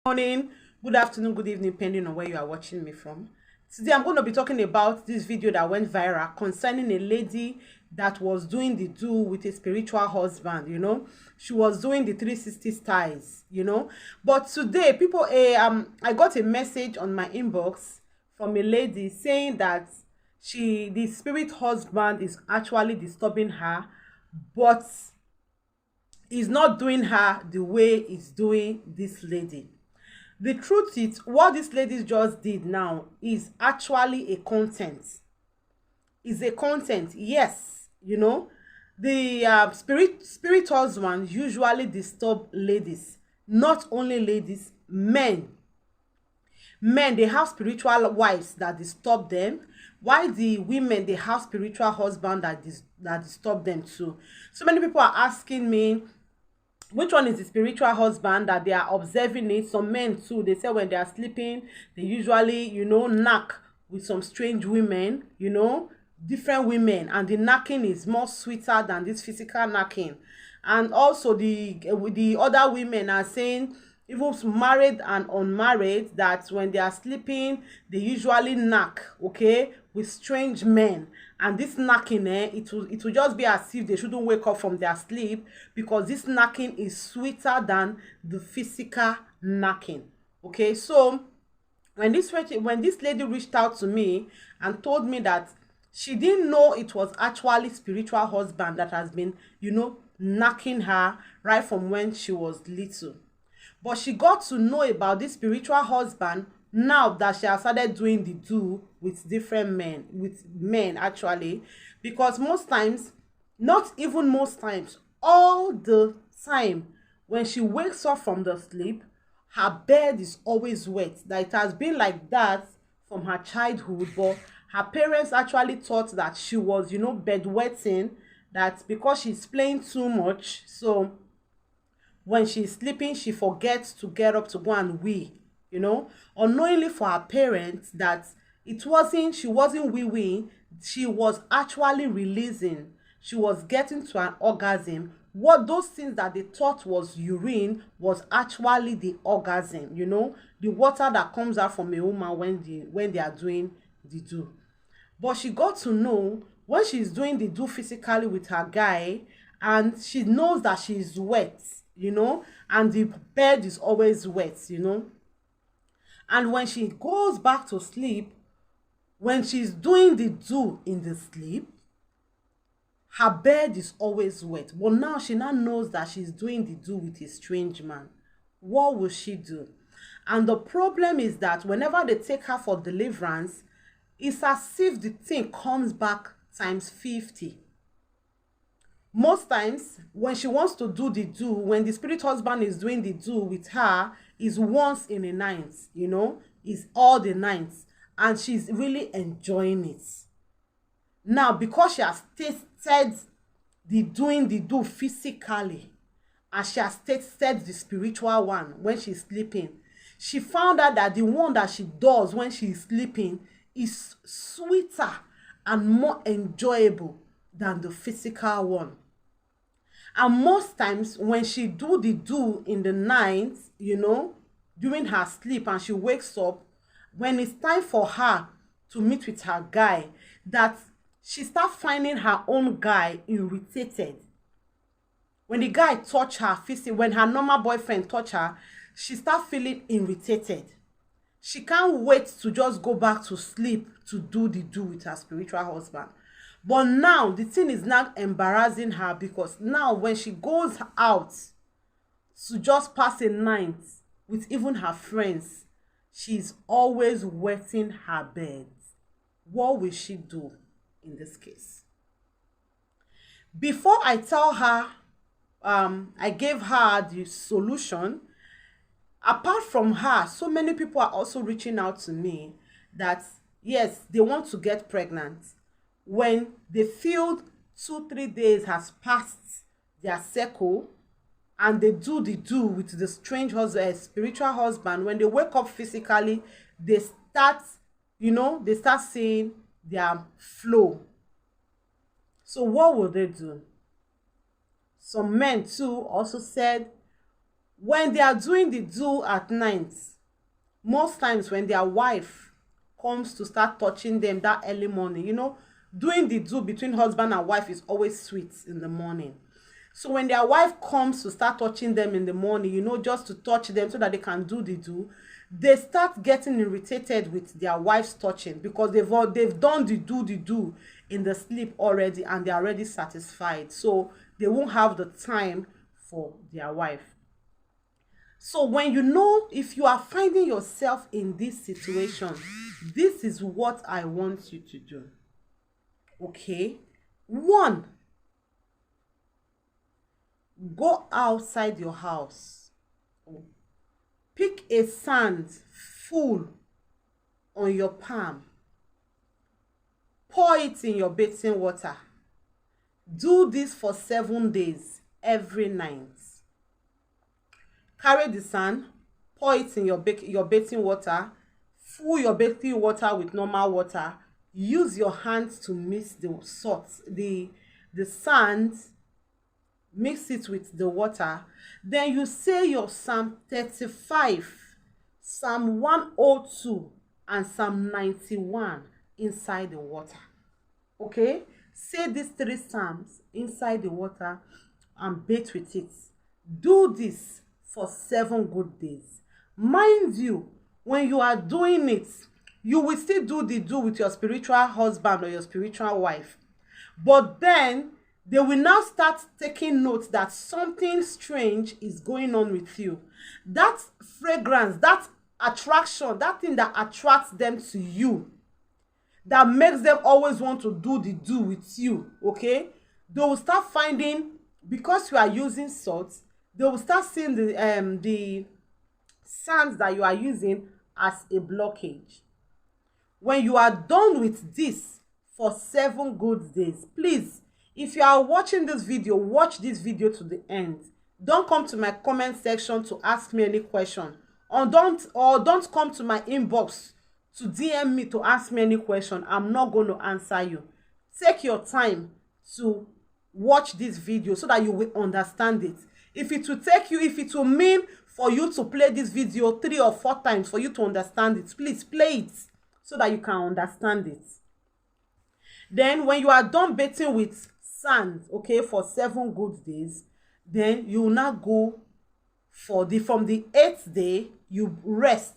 Morning, good afternoon, good evening, depending on where you are watching me from. Today, I'm going to be talking about this video that went viral concerning a lady that was doing the do with a spiritual husband. She was doing the 360 styles. But today, I got a message on my inbox from a lady saying that the spirit husband is actually disturbing her, but is not doing her the way it's doing this lady. The truth is, what this lady just did now is actually a content. Is a content, yes. The spirit husband usually disturb ladies, not only ladies, men. Men, they have spiritual wives that disturb them, while the women, they have spiritual husband that disturb them too. So many people are asking me, which one is the spiritual husband that they are observing it. Some men too, they say when they are sleeping, they usually knack with some strange women, different women, and the knacking is more sweeter than this physical knacking. And also the other women are saying, even married and unmarried, that when they are sleeping, they usually knack, okay, with strange men. And this knacking, it will just be as if they shouldn't wake up from their sleep, because this knacking is sweeter than the physical knacking. Okay, so when this lady reached out to me and told me that she didn't know it was actually spiritual husband that has been knacking her right from when she was little, but she got to know about this spiritual husband now that she has started doing the do with different men, with men actually. Because most times, not even most times, all the time, when she wakes up from the sleep, her bed is always wet. That it has been like that from her childhood, but her parents actually thought that she was bedwetting, that because she's playing too much, so when she's sleeping, she forgets to get up to go and wee, unknowingly for her parents, that she wasn't wee, she was actually releasing. She was getting to an orgasm. What those things that they thought was urine was actually the orgasm, the water that comes out from a woman when they are doing the do. But she got to know when she's doing the do physically with her guy, and she knows that she's wet, and the bed is always wet, and when she goes back to sleep, when she's doing the do in the sleep, her bed is always wet. But now she knows that she's doing the do with a strange man. What will she do? And the problem is that whenever they take her for deliverance, it's as if the thing comes back times 50. Most times, when she wants to do the do, when the spirit husband is doing the do with her, is once in a night, is all the nights, and she's really enjoying it. Now, because she has tasted doing the do physically, and she has tasted the spiritual one when she's sleeping, she found out that the one that she does when she's sleeping is sweeter and more enjoyable than the physical one. And most times when she do the do in the night, during her sleep, and she wakes up, when it's time for her to meet with her guy, that she start finding her own guy irritated. When the guy touch her physically, when her normal boyfriend touch her, she start feeling irritated. She can't wait to just go back to sleep to do the do with her spiritual husband. But now the thing is not embarrassing her, because now when she goes out to just pass a night with even her friends, she's always wetting her bed. What will she do in this case? Before I tell her, I gave her the solution. Apart from her, so many people are also reaching out to me that yes, they want to get pregnant. When they feel 2-3 days has passed their cycle, and they do the do with the strange husband, spiritual husband, when they wake up physically, they start seeing their flow. So what will they do? Some men too also said, When they are doing the do at night, most times when their wife comes to start touching them that early morning, you know, doing the do between husband and wife is always sweet in the morning. So when their wife comes to start touching them in the morning, you know, just to touch them so that they can do the do, they start getting irritated with their wife's touching because they've done the do in the sleep already, and they're already satisfied. So they won't have the time for their wife. So when you know, if you are finding yourself in this situation, this is what I want you to do. Okay? 1, go outside your house. Pick a sand full on your palm. Pour it in your bathing water. Do this for 7 days every night. Carry the sand, pour it in your bathing water, fill your bathing water with normal water. Use your hands to mix the salt, the sand, mix it with the water. Then you say your Psalm 35, Psalm 102, and Psalm 91 inside the water. Okay? Say these 3 psalms inside the water and bathe with it. Do this for 7 good days. Mind you, when you are doing it, you will still do the do with your spiritual husband or your spiritual wife. But then they will now start taking note that something strange is going on with you. That fragrance, that attraction, that thing that attracts them to you, that makes them always want to do the do with you, okay? They will start finding, because you are using salt, they will start seeing the sands that you are using as a blockage. When you are done with this for 7 good days, please, if you are watching this video, watch this video to the end. Don't come to my comment section to ask me any question, or don't come to my inbox to DM me to ask me any question. I'm not going to answer you. Take your time to watch this video so that you will understand it. If it will mean for you to play this video 3 or 4 times for you to understand it, please play it so that you can understand it. Then when you are done bathing with sand, okay, for 7 good days, then you will now go from the 8th day, you rest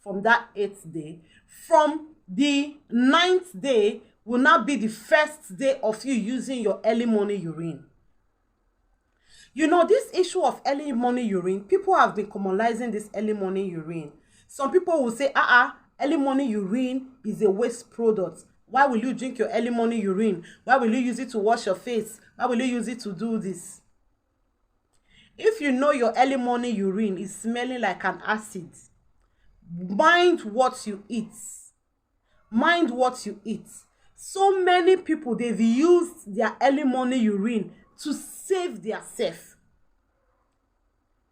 from that 8th day. From the 9th day will now be the first day of you using your early morning urine. You know, this issue of early morning urine, people have been commonizing this early morning urine. Some people will say, early morning urine is a waste product. Why will you drink your early morning urine? Why will you use it to wash your face? Why will you use it to do this? If you know your early morning urine is smelling like an acid, mind what you eat. Mind what you eat. So many people, they've used their early morning urine to save their self.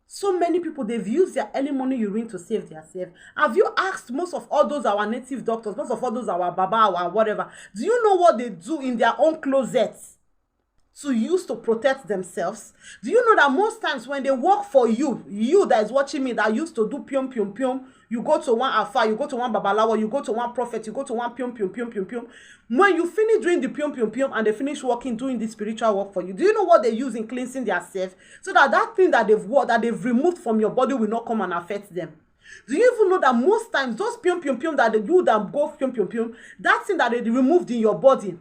So many people, they've used their early morning urine to save their self. Have you asked most of all those our native doctors, most of all those our baba, our whatever, do you know what they do in their own closets to use to protect themselves? Do you know that most times when they work for you that is watching me, that used to do pium pium pium, you go to one alpha, you go to one babalawo, you go to one prophet, you go to one pium pium pium pium pium. When you finish doing the pium pium pium and they finish working, doing the spiritual work for you, do you know what they use in cleansing their self? So that thing that they've removed from your body will not come and affect them. Do you even know that most times those pium pium pium that they do that go pium pium pium, that thing that they removed in your body,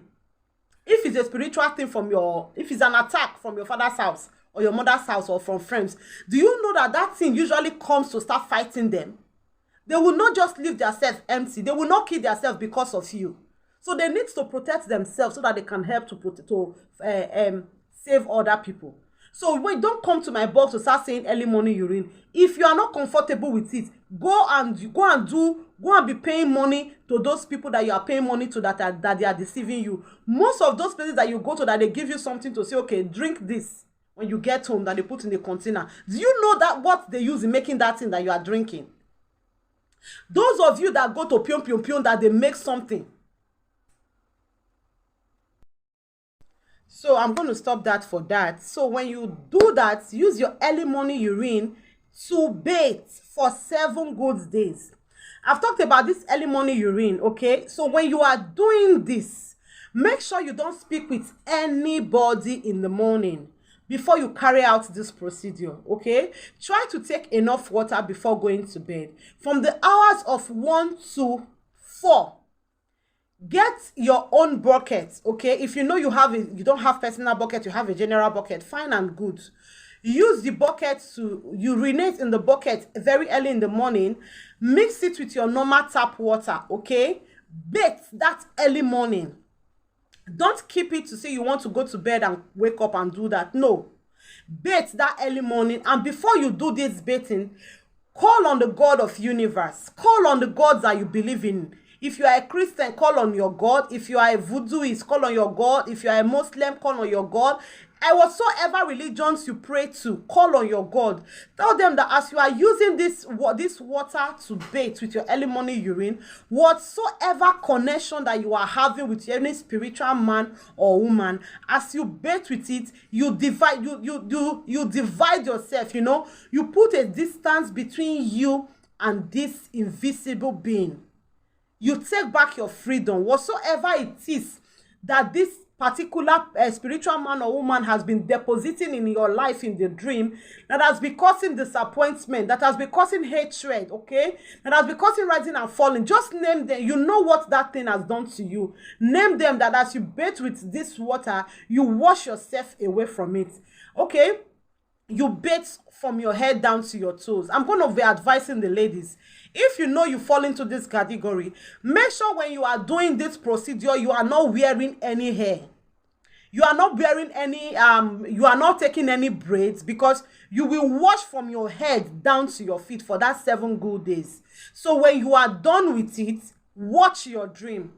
if it's a spiritual thing if it's an attack from your father's house or your mother's house or from friends, do you know that thing usually comes to start fighting them? They will not just leave themselves empty. They will not kill themselves because of you. So they need to protect themselves so that they can help to save other people. So wait, don't come to my box to start saying early morning urine. If you are not comfortable with it, go and be paying money to those people that you are paying money to that they are deceiving you. Most of those places that you go to that they give you something to say, okay, drink this when you get home, that they put in the container. Do you know that what they use in making that thing that you are drinking? Those of you that go to pium pium pium that they make something. So I'm going to stop that for that. So when you do that, use your early morning urine to bathe for 7 good days. I've talked about this early morning urine, okay? So when you are doing this, make sure you don't speak with anybody in the morning before you carry out this procedure, okay? Try to take enough water before going to bed. From the hours of 1 to 4, get your own bucket, okay? If you know you don't have personal bucket, you have a general bucket, fine and good. Use the bucket to urinate in the bucket very early in the morning. Mix it with your normal tap water, okay? Bathe that early morning. Don't keep it to say you want to go to bed and wake up and do that. No. Bathe that early morning, and before you do this bathing, call on the God of universe. Call on the gods that you believe in. If you are a Christian, call on your God. If you are a voodooist, call on your God. If you are a Muslim, call on your God. And whatsoever religions you pray to, call on your God. Tell them that as you are using this water to bathe with your early morning urine, whatsoever connection that you are having with any spiritual man or woman, as you bathe with it, you divide yourself, you know. You put a distance between you and this invisible being. You take back your freedom. Whatsoever it is that this particular spiritual man or woman has been depositing in your life in the dream, that has been causing disappointment, that has been causing hatred, okay, that has been causing rising and falling, just name them. You know what that thing has done to you. Name them, that as you bathe with this water, you wash yourself away from it, okay? You bathe from your head down to your toes. I'm going to be advising the ladies, if you know you fall into this category, make sure when you are doing this procedure, you are not wearing any hair. You are not wearing any, you are not taking any braids, because you will wash from your head down to your feet for that 7 good days. So when you are done with it, watch your dream.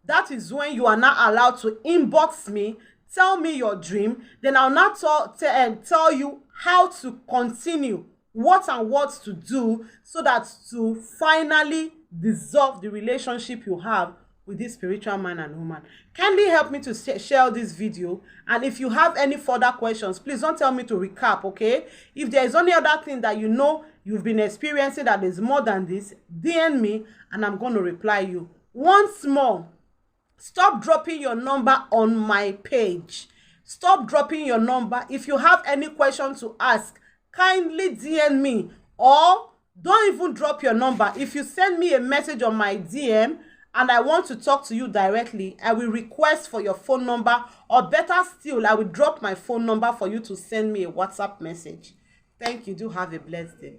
That is when you are not allowed to inbox me, tell me your dream. Then I'll not tell you how to continue, what and what to do, so that to finally dissolve the relationship you have with this spiritual man and woman. Kindly help me to share this video, and if you have any further questions, please don't tell me to recap, okay? If there is any other thing that you know you've been experiencing that is more than this, DM me and I'm going to reply you. Once more, stop dropping your number on my page. Stop dropping your number. If you have any question to ask, kindly DM me, or don't even drop your number. If you send me a message on my DM and I want to talk to you directly, I will request for your phone number, or better still, I will drop my phone number for you to send me a WhatsApp message. Thank you. Do have a blessed day.